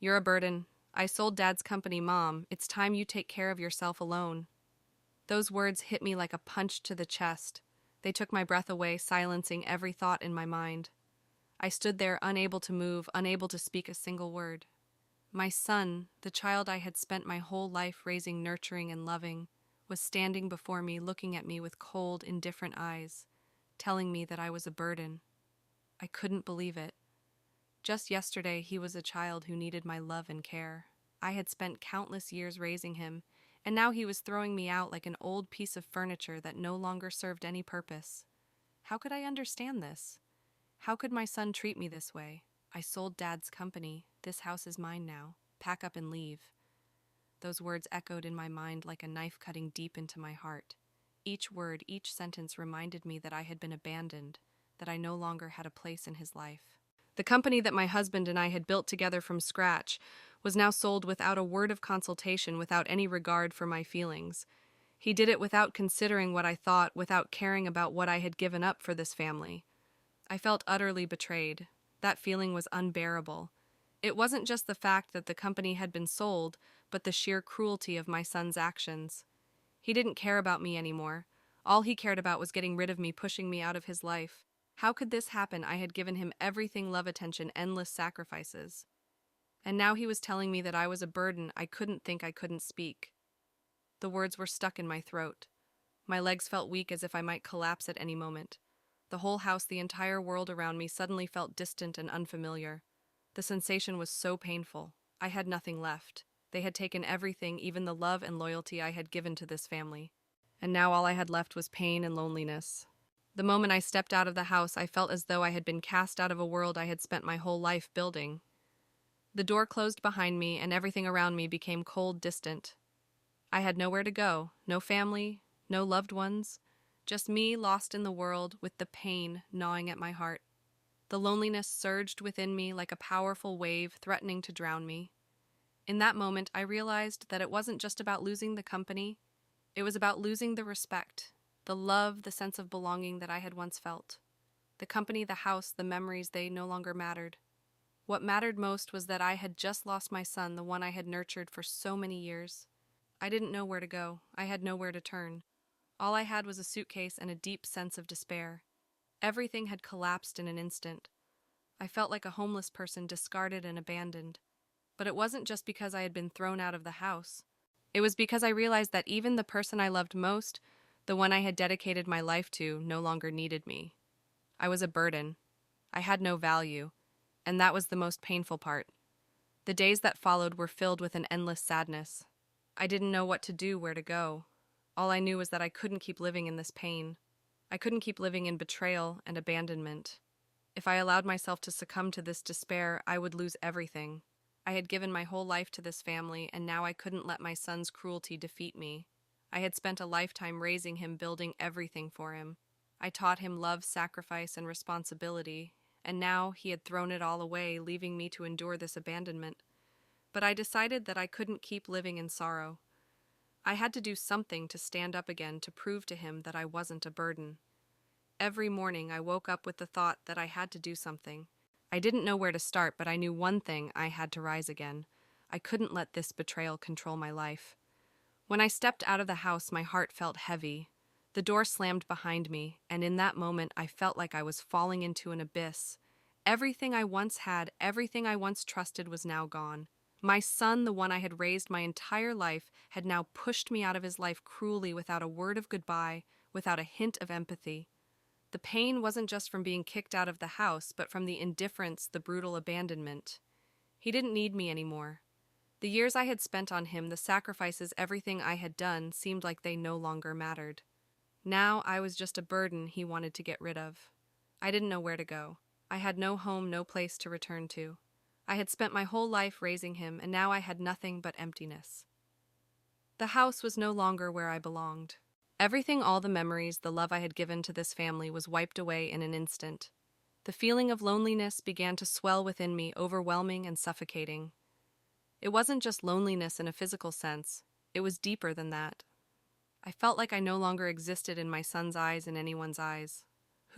You're a burden. I sold Dad's company, Mom. It's time you take care of yourself alone. Those words hit me like a punch to the chest. They took my breath away, silencing every thought in my mind. I stood there, unable to move, unable to speak a single word. My son, the child I had spent my whole life raising, nurturing, and loving, was standing before me, looking at me with cold, indifferent eyes, telling me that I was a burden. I couldn't believe it. Just yesterday, he was a child who needed my love and care. I had spent countless years raising him, and now he was throwing me out like an old piece of furniture that no longer served any purpose. How could I understand this? How could my son treat me this way? I sold Dad's company. This house is mine now. Pack up and leave. Those words echoed in my mind like a knife cutting deep into my heart. Each word, each sentence reminded me that I had been abandoned, that I no longer had a place in his life. The company that my husband and I had built together from scratch was now sold without a word of consultation, without any regard for my feelings. He did it without considering what I thought, without caring about what I had given up for this family. I felt utterly betrayed. That feeling was unbearable. It wasn't just the fact that the company had been sold, but the sheer cruelty of my son's actions. He didn't care about me anymore. All he cared about was getting rid of me, pushing me out of his life. How could this happen? I had given him everything, love, attention, endless sacrifices. And now he was telling me that I was a burden. I couldn't think, I couldn't speak. The words were stuck in my throat. My legs felt weak, as if I might collapse at any moment. The whole house, the entire world around me, suddenly felt distant and unfamiliar. The sensation was so painful. I had nothing left. They had taken everything, even the love and loyalty I had given to this family. And now all I had left was pain and loneliness. The moment I stepped out of the house, I felt as though I had been cast out of a world I had spent my whole life building. The door closed behind me, and everything around me became cold, distant. I had nowhere to go, no family, no loved ones, just me lost in the world with the pain gnawing at my heart. The loneliness surged within me like a powerful wave threatening to drown me. In that moment, I realized that it wasn't just about losing the company. It was about losing the respect, the love, the sense of belonging that I had once felt. The company, the house, the memories, they no longer mattered. What mattered most was that I had just lost my son, the one I had nurtured for so many years. I didn't know where to go. I had nowhere to turn. All I had was a suitcase and a deep sense of despair. Everything had collapsed in an instant. I felt like a homeless person, discarded and abandoned. But it wasn't just because I had been thrown out of the house. It was because I realized that even the person I loved most, the one I had dedicated my life to, no longer needed me. I was a burden. I had no value. And that was the most painful part. The days that followed were filled with an endless sadness. I didn't know what to do, where to go. All I knew was that I couldn't keep living in this pain. I couldn't keep living in betrayal and abandonment. If I allowed myself to succumb to this despair, I would lose everything. I had given my whole life to this family, and now I couldn't let my son's cruelty defeat me. I had spent a lifetime raising him, building everything for him. I taught him love, sacrifice, and responsibility, and now he had thrown it all away, leaving me to endure this abandonment. But I decided that I couldn't keep living in sorrow. I had to do something to stand up again, to prove to him that I wasn't a burden. Every morning I woke up with the thought that I had to do something. I didn't know where to start, but I knew one thing: I had to rise again. I couldn't let this betrayal control my life. When I stepped out of the house, my heart felt heavy. The door slammed behind me, and in that moment I felt like I was falling into an abyss. Everything I once had, everything I once trusted was now gone. My son, the one I had raised my entire life, had now pushed me out of his life cruelly, without a word of goodbye, without a hint of empathy. The pain wasn't just from being kicked out of the house, but from the indifference, the brutal abandonment. He didn't need me anymore. The years I had spent on him, the sacrifices, everything I had done, seemed like they no longer mattered. Now I was just a burden he wanted to get rid of. I didn't know where to go. I had no home, no place to return to. I had spent my whole life raising him, and now I had nothing but emptiness. The house was no longer where I belonged. Everything, all the memories, the love I had given to this family was wiped away in an instant. The feeling of loneliness began to swell within me, overwhelming and suffocating. It wasn't just loneliness in a physical sense. It was deeper than that. I felt like I no longer existed in my son's eyes, in anyone's eyes.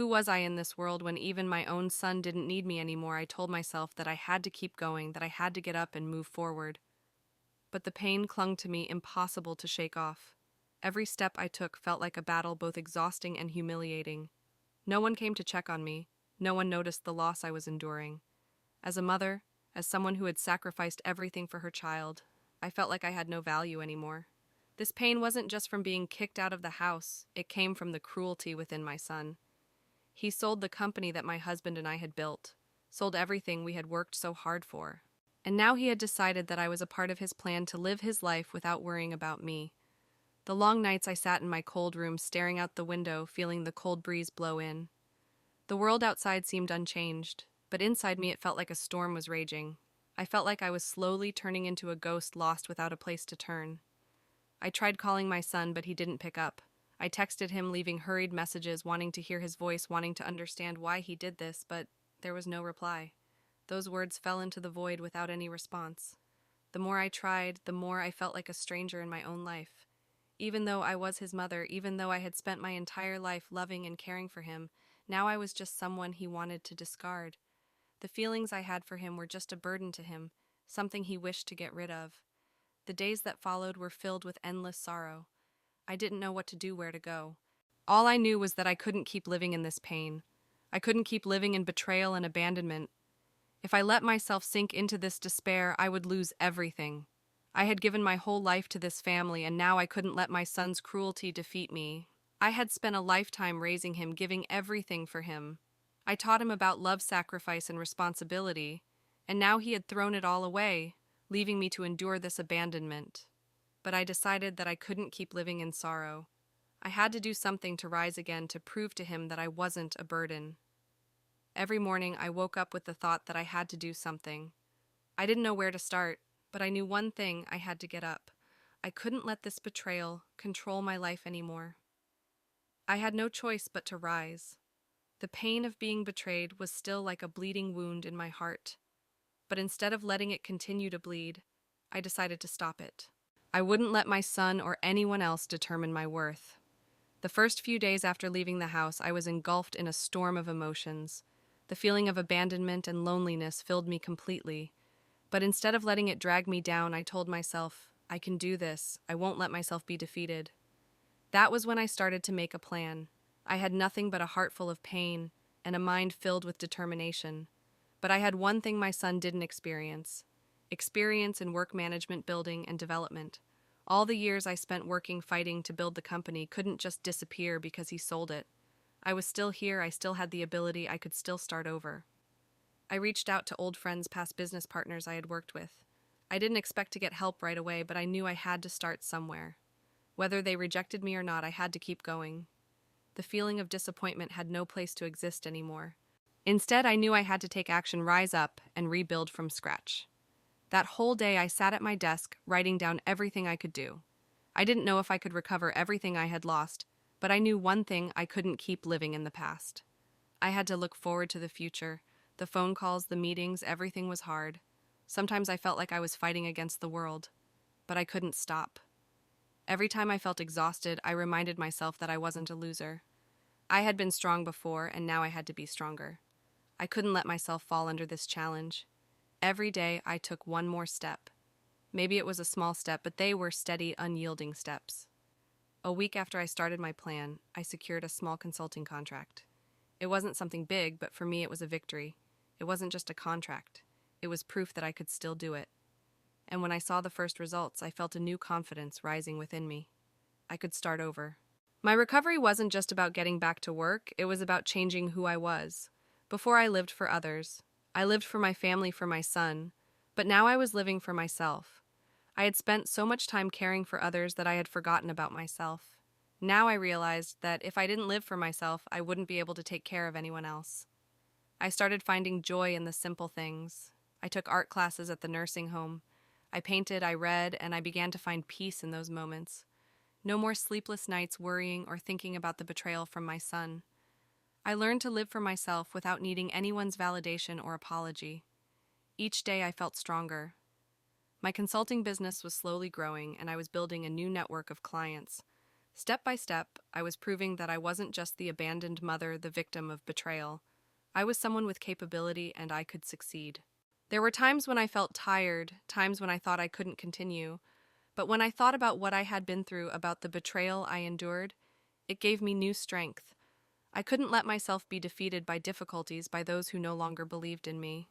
Who was I in this world when even my own son didn't need me anymore? I told myself that I had to keep going, that I had to get up and move forward. But the pain clung to me, impossible to shake off. Every step I took felt like a battle, both exhausting and humiliating. No one came to check on me. No one noticed the loss I was enduring. As a mother, as someone who had sacrificed everything for her child, I felt like I had no value anymore. This pain wasn't just from being kicked out of the house, it came from the cruelty within my son. He sold the company that my husband and I had built, sold everything we had worked so hard for. And now he had decided that I was a part of his plan to live his life without worrying about me. The long nights I sat in my cold room, staring out the window, feeling the cold breeze blow in. The world outside seemed unchanged, but inside me it felt like a storm was raging. I felt like I was slowly turning into a ghost lost without a place to turn. I tried calling my son, but he didn't pick up. I texted him, leaving hurried messages, wanting to hear his voice, wanting to understand why he did this, but there was no reply. Those words fell into the void without any response. The more I tried, the more I felt like a stranger in my own life. Even though I was his mother, even though I had spent my entire life loving and caring for him, now I was just someone he wanted to discard. The feelings I had for him were just a burden to him, something he wished to get rid of. The days that followed were filled with endless sorrow. I didn't know what to do, where to go. All I knew was that I couldn't keep living in this pain. I couldn't keep living in betrayal and abandonment. If I let myself sink into this despair, I would lose everything. I had given my whole life to this family, and now I couldn't let my son's cruelty defeat me. I had spent a lifetime raising him, giving everything for him. I taught him about love, sacrifice, and responsibility, and now he had thrown it all away, leaving me to endure this abandonment. But I decided that I couldn't keep living in sorrow. I had to do something to rise again, to prove to him that I wasn't a burden. Every morning I woke up with the thought that I had to do something. I didn't know where to start, but I knew one thing: I had to get up. I couldn't let this betrayal control my life anymore. I had no choice but to rise. The pain of being betrayed was still like a bleeding wound in my heart. But instead of letting it continue to bleed, I decided to stop it. I wouldn't let my son or anyone else determine my worth. The first few days after leaving the house, I was engulfed in a storm of emotions. The feeling of abandonment and loneliness filled me completely. But instead of letting it drag me down, I told myself, I can do this. I won't let myself be defeated. That was when I started to make a plan. I had nothing but a heart full of pain and a mind filled with determination. But I had one thing my son didn't experience: experience in work management, building, and development. All the years I spent working, fighting to build the company couldn't just disappear because he sold it. I was still here, I still had the ability, I could still start over. I reached out to old friends, past business partners I had worked with. I didn't expect to get help right away, but I knew I had to start somewhere. Whether they rejected me or not, I had to keep going. The feeling of disappointment had no place to exist anymore. Instead, I knew I had to take action, rise up, and rebuild from scratch. That whole day I sat at my desk, writing down everything I could do. I didn't know if I could recover everything I had lost, but I knew one thing: I couldn't keep living in the past. I had to look forward to the future. The phone calls, the meetings, everything was hard. Sometimes I felt like I was fighting against the world, but I couldn't stop. Every time I felt exhausted, I reminded myself that I wasn't a loser. I had been strong before, and now I had to be stronger. I couldn't let myself fall under this challenge. Every day, I took one more step. Maybe it was a small step, but they were steady, unyielding steps. A week after I started my plan, I secured a small consulting contract. It wasn't something big, but for me it was a victory. It wasn't just a contract. It was proof that I could still do it. And when I saw the first results, I felt a new confidence rising within me. I could start over. My recovery wasn't just about getting back to work, it was about changing who I was. Before, I lived for others. I lived for my family, for my son. But now I was living for myself. I had spent so much time caring for others that I had forgotten about myself. Now I realized that if I didn't live for myself, I wouldn't be able to take care of anyone else. I started finding joy in the simple things. I took art classes at the nursing home. I painted, I read, and I began to find peace in those moments. No more sleepless nights worrying or thinking about the betrayal from my son. I learned to live for myself without needing anyone's validation or apology. Each day I felt stronger. My consulting business was slowly growing, and I was building a new network of clients. Step by step, I was proving that I wasn't just the abandoned mother, the victim of betrayal. I was someone with capability and I could succeed. There were times when I felt tired, times when I thought I couldn't continue, but when I thought about what I had been through, about the betrayal I endured, it gave me new strength. I couldn't let myself be defeated by difficulties by those who no longer believed in me.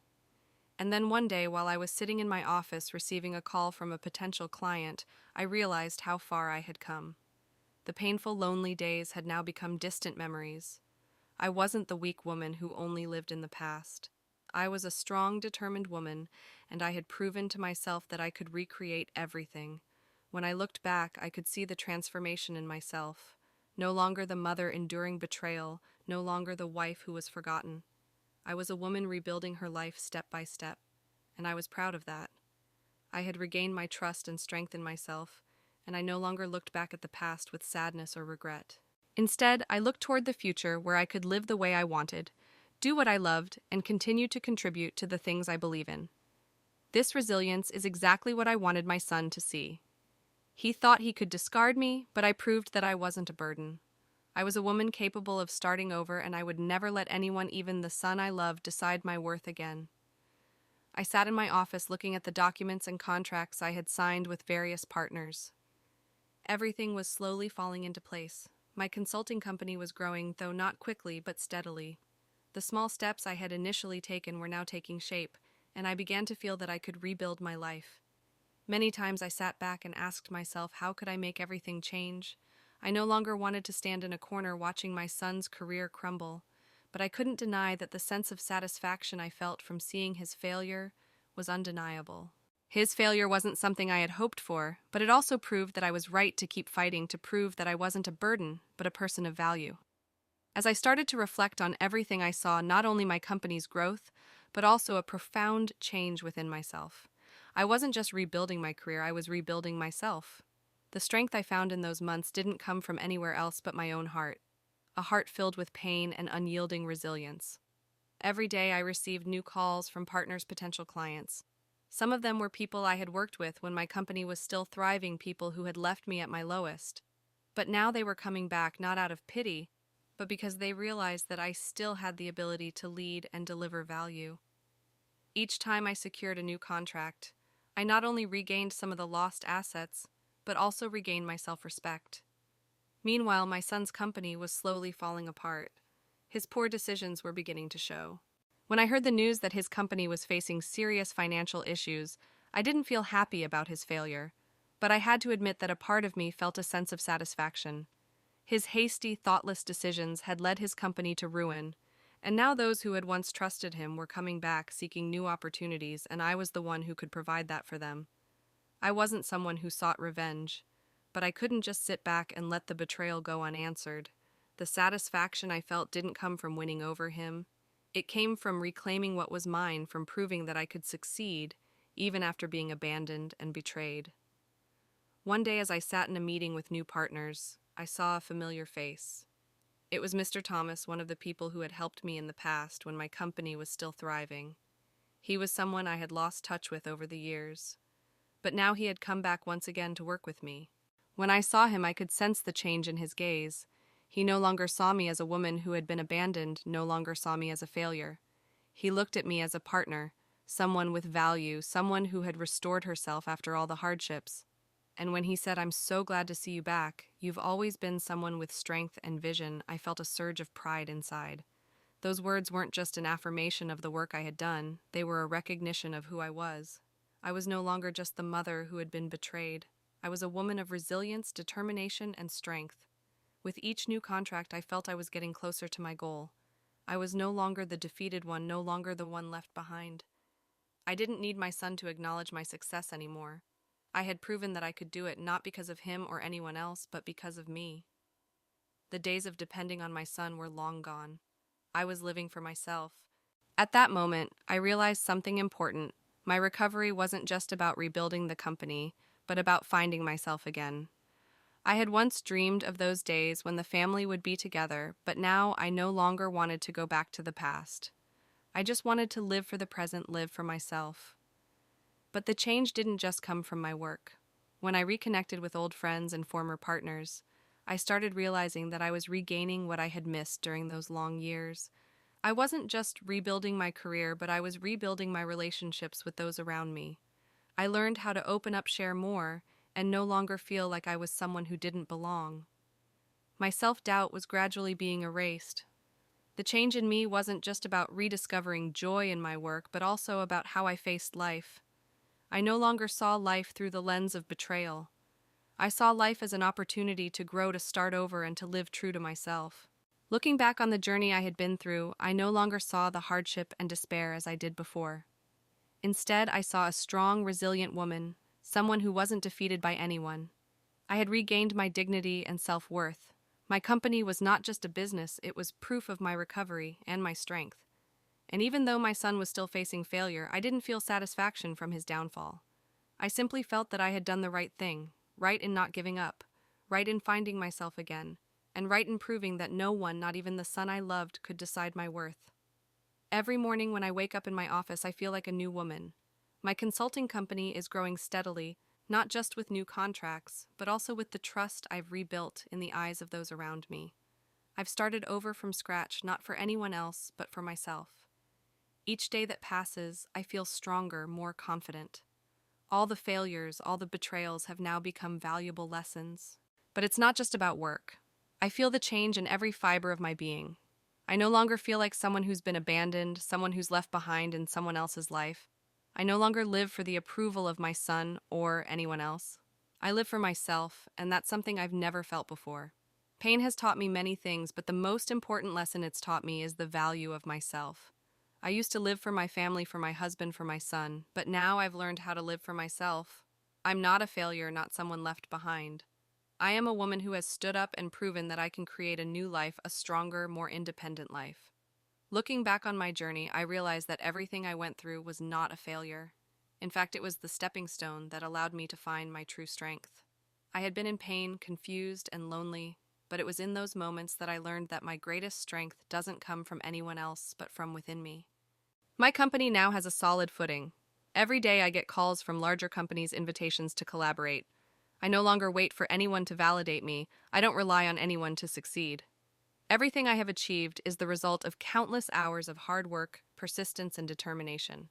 And then one day, while I was sitting in my office receiving a call from a potential client, I realized how far I had come. The painful, lonely days had now become distant memories. I wasn't the weak woman who only lived in the past. I was a strong, determined woman, and I had proven to myself that I could recreate everything. When I looked back, I could see the transformation in myself. No longer the mother enduring betrayal, no longer the wife who was forgotten. I was a woman rebuilding her life step by step, and I was proud of that. I had regained my trust and strength in myself, and I no longer looked back at the past with sadness or regret. Instead, I looked toward the future where I could live the way I wanted, do what I loved, and continue to contribute to the things I believe in. This resilience is exactly what I wanted my son to see. He thought he could discard me, but I proved that I wasn't a burden. I was a woman capable of starting over, and I would never let anyone, even the son I loved, decide my worth again. I sat in my office looking at the documents and contracts I had signed with various partners. Everything was slowly falling into place. My consulting company was growing, though not quickly but steadily. The small steps I had initially taken were now taking shape, and I began to feel that I could rebuild my life. Many times I sat back and asked myself, how could I make everything change? I no longer wanted to stand in a corner watching my son's career crumble, but I couldn't deny that the sense of satisfaction I felt from seeing his failure was undeniable. His failure wasn't something I had hoped for, but it also proved that I was right to keep fighting, to prove that I wasn't a burden, but a person of value. As I started to reflect on everything, I saw not only my company's growth, but also a profound change within myself. I wasn't just rebuilding my career, I was rebuilding myself. The strength I found in those months didn't come from anywhere else but my own heart, a heart filled with pain and unyielding resilience. Every day I received new calls from partners, potential clients. Some of them were people I had worked with when my company was still thriving, people who had left me at my lowest. But now they were coming back not out of pity, but because they realized that I still had the ability to lead and deliver value. Each time I secured a new contract, I not only regained some of the lost assets, but also regained my self-respect. Meanwhile, my son's company was slowly falling apart. His poor decisions were beginning to show. When I heard the news that his company was facing serious financial issues, I didn't feel happy about his failure, but I had to admit that a part of me felt a sense of satisfaction. His hasty, thoughtless decisions had led his company to ruin, and now those who had once trusted him were coming back seeking new opportunities, and I was the one who could provide that for them. I wasn't someone who sought revenge, but I couldn't just sit back and let the betrayal go unanswered. The satisfaction I felt didn't come from winning over him. It came from reclaiming what was mine, from proving that I could succeed, even after being abandoned and betrayed. One day, as I sat in a meeting with new partners, I saw a familiar face. It was Mr. Thomas, one of the people who had helped me in the past when my company was still thriving. He was someone I had lost touch with over the years, but now he had come back once again to work with me. When I saw him, I could sense the change in his gaze. He no longer saw me as a woman who had been abandoned, no longer saw me as a failure. He looked at me as a partner, someone with value, someone who had restored herself after all the hardships. And when he said, "I'm so glad to see you back. You've always been someone with strength and vision," I felt a surge of pride inside. Those words weren't just an affirmation of the work I had done, they were a recognition of who I was. I was no longer just the mother who had been betrayed. I was a woman of resilience, determination, and strength. With each new contract, I felt I was getting closer to my goal. I was no longer the defeated one, no longer the one left behind. I didn't need my son to acknowledge my success anymore. I had proven that I could do it, not because of him or anyone else, but because of me. The days of depending on my son were long gone. I was living for myself. At that moment, I realized something important. My recovery wasn't just about rebuilding the company, but about finding myself again. I had once dreamed of those days when the family would be together, but now I no longer wanted to go back to the past. I just wanted to live for the present, live for myself. But the change didn't just come from my work. When I reconnected with old friends and former partners, I started realizing that I was regaining what I had missed during those long years. I wasn't just rebuilding my career, but I was rebuilding my relationships with those around me. I learned how to open up, share more, and no longer feel like I was someone who didn't belong. My self-doubt was gradually being erased. The change in me wasn't just about rediscovering joy in my work, but also about how I faced life. I no longer saw life through the lens of betrayal. I saw life as an opportunity to grow, to start over, and to live true to myself. Looking back on the journey I had been through, I no longer saw the hardship and despair as I did before. Instead, I saw a strong, resilient woman, someone who wasn't defeated by anyone. I had regained my dignity and self-worth. My company was not just a business, it was proof of my recovery and my strength. And even though my son was still facing failure, I didn't feel satisfaction from his downfall. I simply felt that I had done the right thing, right in not giving up, right in finding myself again, and right in proving that no one, not even the son I loved, could decide my worth. Every morning when I wake up in my office, I feel like a new woman. My consulting company is growing steadily, not just with new contracts, but also with the trust I've rebuilt in the eyes of those around me. I've started over from scratch, not for anyone else, but for myself. Each day that passes, I feel stronger, more confident. All the failures, all the betrayals have now become valuable lessons. But it's not just about work. I feel the change in every fiber of my being. I no longer feel like someone who's been abandoned, someone who's left behind in someone else's life. I no longer live for the approval of my son or anyone else. I live for myself, and that's something I've never felt before. Pain has taught me many things, but the most important lesson it's taught me is the value of myself. I used to live for my family, for my husband, for my son, but now I've learned how to live for myself. I'm not a failure, not someone left behind. I am a woman who has stood up and proven that I can create a new life, a stronger, more independent life. Looking back on my journey, I realized that everything I went through was not a failure. In fact, it was the stepping stone that allowed me to find my true strength. I had been in pain, confused, and lonely, but it was in those moments that I learned that my greatest strength doesn't come from anyone else, but from within me. My company now has a solid footing. Every day I get calls from larger companies, invitations to collaborate. I no longer wait for anyone to validate me. I don't rely on anyone to succeed. Everything I have achieved is the result of countless hours of hard work, persistence, and determination.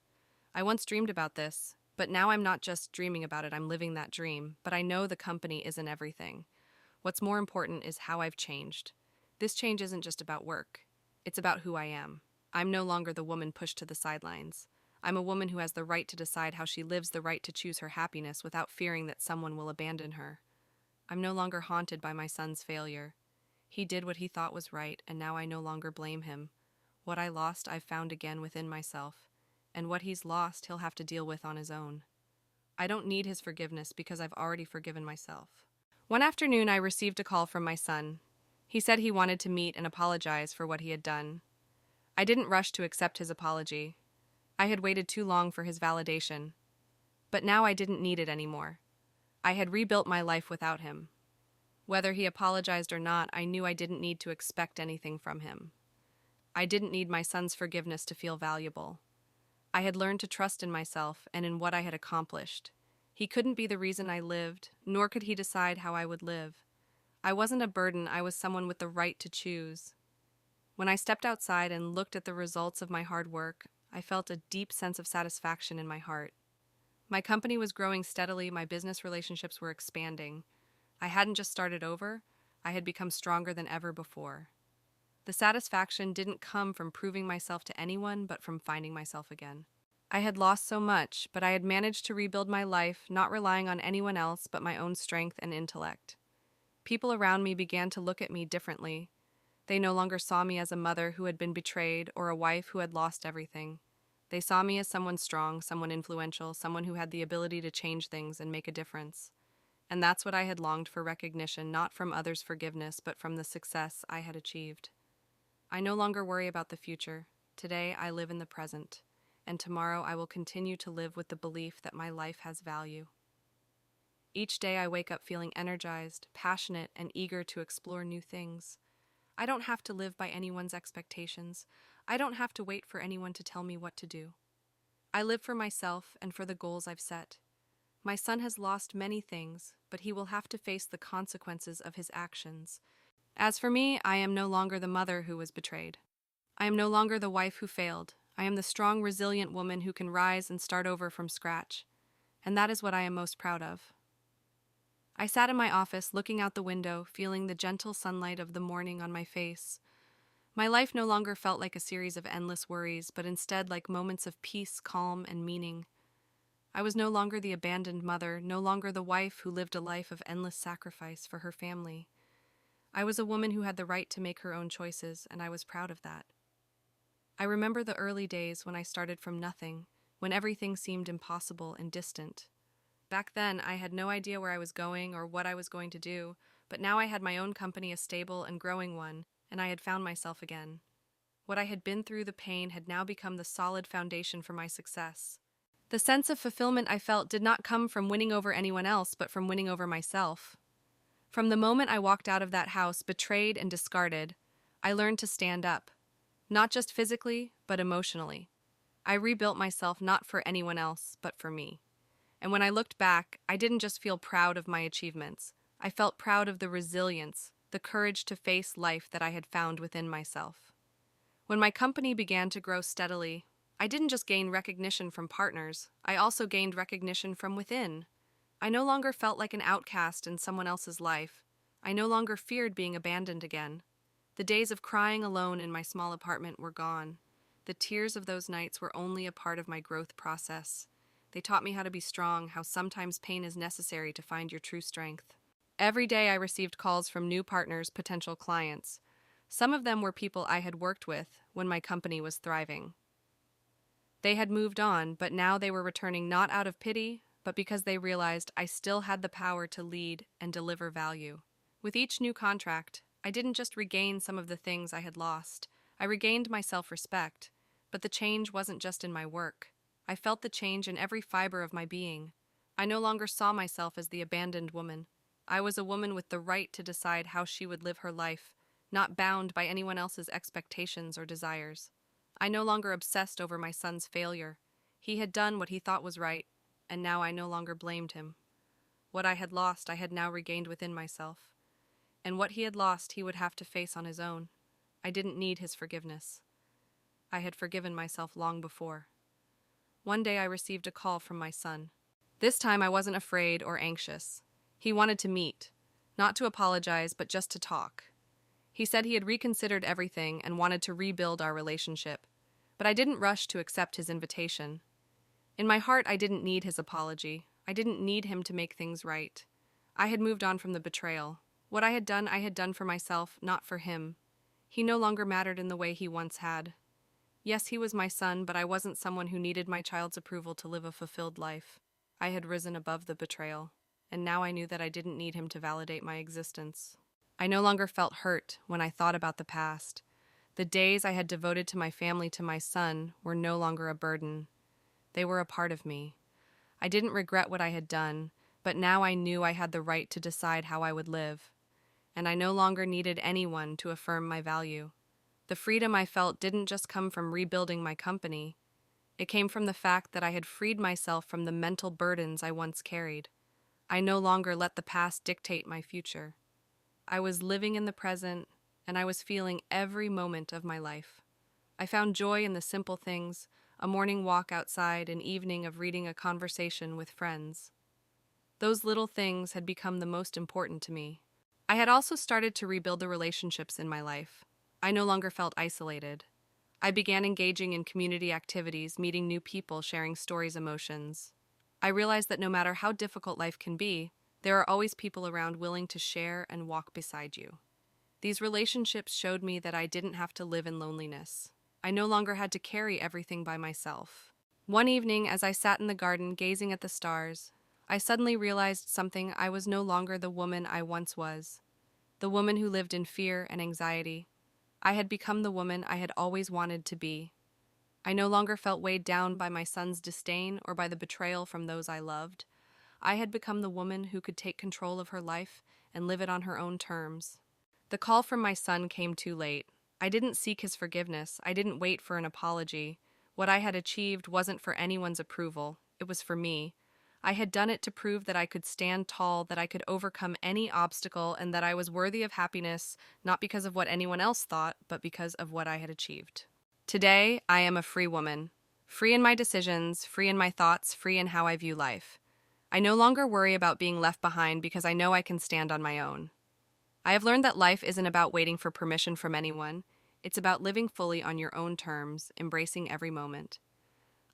I once dreamed about this, but now I'm not just dreaming about it, I'm living that dream. But I know the company isn't everything. What's more important is how I've changed. This change isn't just about work. It's about who I am. I'm no longer the woman pushed to the sidelines. I'm a woman who has the right to decide how she lives, the right to choose her happiness without fearing that someone will abandon her. I'm no longer haunted by my son's failure. He did what he thought was right, and now I no longer blame him. What I lost, I've found again within myself, and what he's lost, he'll have to deal with on his own. I don't need his forgiveness because I've already forgiven myself. One afternoon, I received a call from my son. He said he wanted to meet and apologize for what he had done. I didn't rush to accept his apology. I had waited too long for his validation. But now I didn't need it anymore. I had rebuilt my life without him. Whether he apologized or not, I knew I didn't need to expect anything from him. I didn't need my son's forgiveness to feel valuable. I had learned to trust in myself and in what I had accomplished. He couldn't be the reason I lived, nor could he decide how I would live. I wasn't a burden, I was someone with the right to choose. When I stepped outside and looked at the results of my hard work, I felt a deep sense of satisfaction in my heart. My company was growing steadily, my business relationships were expanding. I hadn't just started over, I had become stronger than ever before. The satisfaction didn't come from proving myself to anyone, but from finding myself again. I had lost so much, but I had managed to rebuild my life, not relying on anyone else but my own strength and intellect. People around me began to look at me differently. They no longer saw me as a mother who had been betrayed or a wife who had lost everything. They saw me as someone strong, someone influential, someone who had the ability to change things and make a difference. And that's what I had longed for, recognition, not from others' forgiveness, but from the success I had achieved. I no longer worry about the future. Today I live in the present, and tomorrow I will continue to live with the belief that my life has value. Each day I wake up feeling energized, passionate, and eager to explore new things. I don't have to live by anyone's expectations. I don't have to wait for anyone to tell me what to do. I live for myself and for the goals I've set. My son has lost many things, but he will have to face the consequences of his actions. As for me, I am no longer the mother who was betrayed. I am no longer the wife who failed. I am the strong, resilient woman who can rise and start over from scratch. And that is what I am most proud of. I sat in my office, looking out the window, feeling the gentle sunlight of the morning on my face. My life no longer felt like a series of endless worries, but instead like moments of peace, calm, and meaning. I was no longer the abandoned mother, no longer the wife who lived a life of endless sacrifice for her family. I was a woman who had the right to make her own choices, and I was proud of that. I remember the early days when I started from nothing, when everything seemed impossible and distant. Back then, I had no idea where I was going or what I was going to do, but now I had my own company, a stable and growing one, and I had found myself again. What I had been through, the pain, had now become the solid foundation for my success. The sense of fulfillment I felt did not come from winning over anyone else, but from winning over myself. From the moment I walked out of that house, betrayed and discarded, I learned to stand up, not just physically, but emotionally. I rebuilt myself not for anyone else, but for me. And when I looked back, I didn't just feel proud of my achievements. I felt proud of the resilience, the courage to face life that I had found within myself. When my company began to grow steadily, I didn't just gain recognition from partners, I also gained recognition from within. I no longer felt like an outcast in someone else's life. I no longer feared being abandoned again. The days of crying alone in my small apartment were gone. The tears of those nights were only a part of my growth process. They taught me how to be strong, how sometimes pain is necessary to find your true strength. Every day I received calls from new partners, potential clients. Some of them were people I had worked with when my company was thriving. They had moved on, but now they were returning not out of pity, but because they realized I still had the power to lead and deliver value. With each new contract, I didn't just regain some of the things I had lost. I regained my self-respect, but the change wasn't just in my work. I felt the change in every fiber of my being. I no longer saw myself as the abandoned woman. I was a woman with the right to decide how she would live her life, not bound by anyone else's expectations or desires. I no longer obsessed over my son's failure. He had done what he thought was right, and now I no longer blamed him. What I had lost, I had now regained within myself. And what he had lost, he would have to face on his own. I didn't need his forgiveness. I had forgiven myself long before. One day I received a call from my son. This time I wasn't afraid or anxious. He wanted to meet, not to apologize, but just to talk. He said he had reconsidered everything and wanted to rebuild our relationship, but I didn't rush to accept his invitation. In my heart, I didn't need his apology. I didn't need him to make things right. I had moved on from the betrayal. What I had done for myself, not for him. He no longer mattered in the way he once had. Yes, he was my son, but I wasn't someone who needed my child's approval to live a fulfilled life. I had risen above the betrayal, and now I knew that I didn't need him to validate my existence. I no longer felt hurt when I thought about the past. The days I had devoted to my family, to my son, were no longer a burden. They were a part of me. I didn't regret what I had done, but now I knew I had the right to decide how I would live. And I no longer needed anyone to affirm my value. The freedom I felt didn't just come from rebuilding my company. It came from the fact that I had freed myself from the mental burdens I once carried. I no longer let the past dictate my future. I was living in the present, and I was feeling every moment of my life. I found joy in the simple things, a morning walk outside, an evening of reading, a conversation with friends. Those little things had become the most important to me. I had also started to rebuild the relationships in my life. I no longer felt isolated. I began engaging in community activities, meeting new people, sharing stories, emotions. I realized that no matter how difficult life can be, there are always people around willing to share and walk beside you. These relationships showed me that I didn't have to live in loneliness. I no longer had to carry everything by myself. One evening, as I sat in the garden gazing at the stars, I suddenly realized something. I was no longer the woman I once was, the woman who lived in fear and anxiety. I had become the woman I had always wanted to be. I no longer felt weighed down by my son's disdain or by the betrayal from those I loved. I had become the woman who could take control of her life and live it on her own terms. The call from my son came too late. I didn't seek his forgiveness. I didn't wait for an apology. What I had achieved wasn't for anyone's approval. It was for me. I had done it to prove that I could stand tall, that I could overcome any obstacle, and that I was worthy of happiness, not because of what anyone else thought, but because of what I had achieved. Today, I am a free woman. Free in my decisions, free in my thoughts, free in how I view life. I no longer worry about being left behind because I know I can stand on my own. I have learned that life isn't about waiting for permission from anyone. It's about living fully on your own terms, embracing every moment.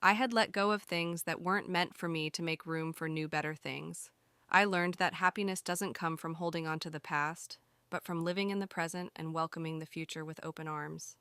I had let go of things that weren't meant for me to make room for new, better things. I learned that happiness doesn't come from holding on to the past, but from living in the present and welcoming the future with open arms.